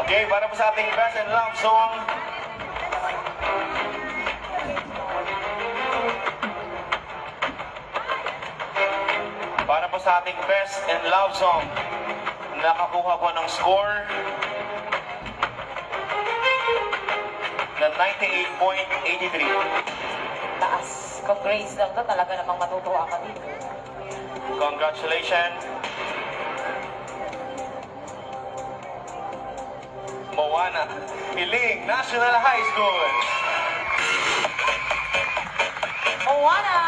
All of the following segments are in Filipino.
Okay, para po sa ating best and love song. Para po sa ating best and love song, nakakuha po ng score na 98.83. Taas. Kung grades lang to, talaga namang matutuwa ka dito. Congratulations, Moana Hiling National High School. Moana!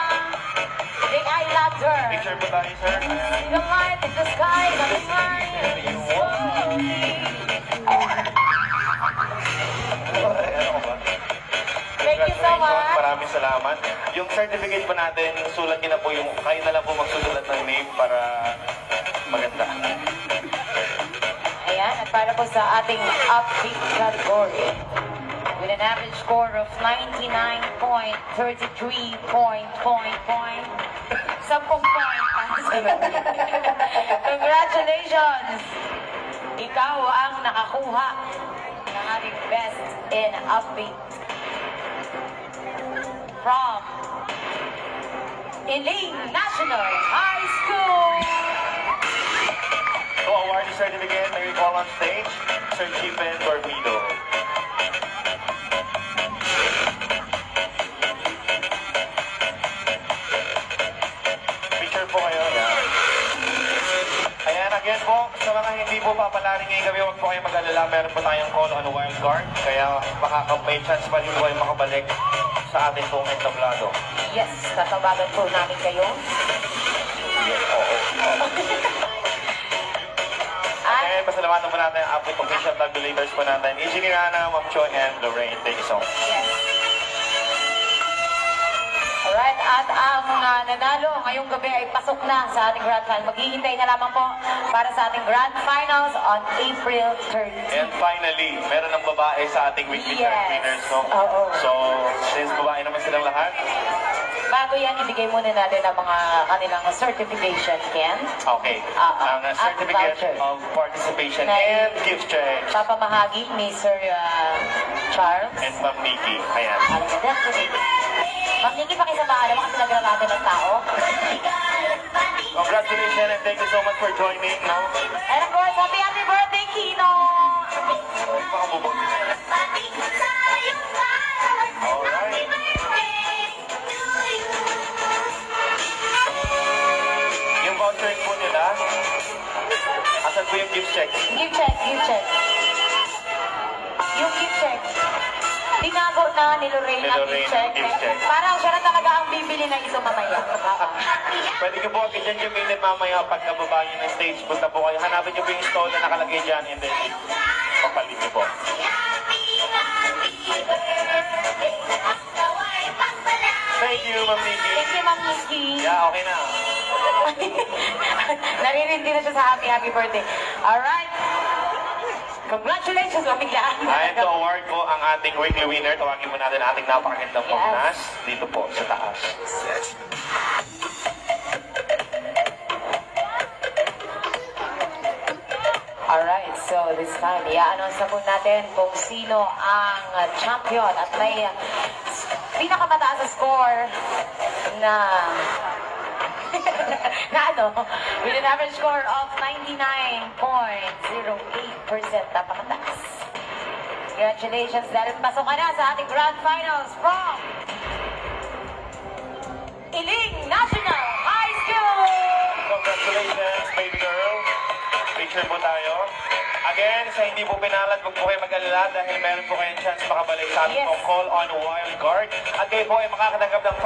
Big I loved her. Picture po tayo, sir. See the light in the sky, coming higher slowly. Ano ba? Thank you so much. Maraming salamat. Yung certificate po natin, sulat niyo na po yung, kayo na lang po magsusulat ng name para maganda. Ayan, at para po sa ating upbeat category, with an average score of 99.33 point. 10 point. Congratulations! Ikaw ang nakakuha ng ating best in upbeat from Iling National High School. To award the certificate, may we call on stage, Sir Chipen Torpedo. Picture po kayo. Yan. Ayan, again po, sa mga hindi po papalaring ngayong gabi, huwag po kayo mag-alala. Meron po tayong call on wild card. Kaya may chance pa rin po kayo makabalik sa ating pong entablado. Yes, tatawagan po namin kayo. Yes, oo. At And pasalamatan po natin ang update official tabulators po natin. Engineer Ana, Ma'am Choi, and Lorraine. Thank you so much. yes. Alright, at ang nanalo ngayong gabi ay pasok na sa ating grand final. Maghihintay na lamang po para sa ating grand finals on April 30. And finally, meron ng babae sa ating weekly Yes. winners. No? Oo. So, since babae naman silang lahat, Bago yan, ibigay muna natin ang mga kanilang certification, Ken. okay. Ang at certificate voucher. of participation Na- and gift check. Papamahagi ni Sir Charles. And Ma'am Nikki. Ayan. Ma'am Nikki, pakisamahan naman kasi nagramada ng tao. Congratulations and thank you so much for joining. No? And of course, happy birthday, Kino! Makabubog. Alright. Yung voucher po nila, asan po yung gift check? Gift check. Yung gift check. Tinago na ni Lorraine Ni ang Lorraine gift check. ang gift check. Parang siya na talaga ang bibili na ito mamaya. Pwede ko po agad dyan yung minute mamaya pagkababa nyo ng stage. Punta po kayo. Hanapin nyo po yung stall na nakalagay dyan and then papalit nyo po. Thank you, Ma'am Nikki. Thank you, Ma'am Nikki. Yeah, okay na. Naririndi na siya sa happy birthday. Alright. Congratulations, mamiglaan. Ayan to award po ang ating weekly winner. Tawagin po natin ang ating napakagandang Yes. pagnas dito po sa taas. Alright, so this time, i-announce na po natin kung sino ang champion at may pinakamataas na score na with an average score of 99.08%. Napakataas. Congratulations dahil pasok ka na sa ating grand finals from Iling National High School! Congratulations, baby girl. Picture po tayo. Again, sa hindi po pinalad, huwag po kayo mag-alala dahil meron po kayong chance makabalik sa ating Yes. call on wild card. At kayo po ay makakatanggap ng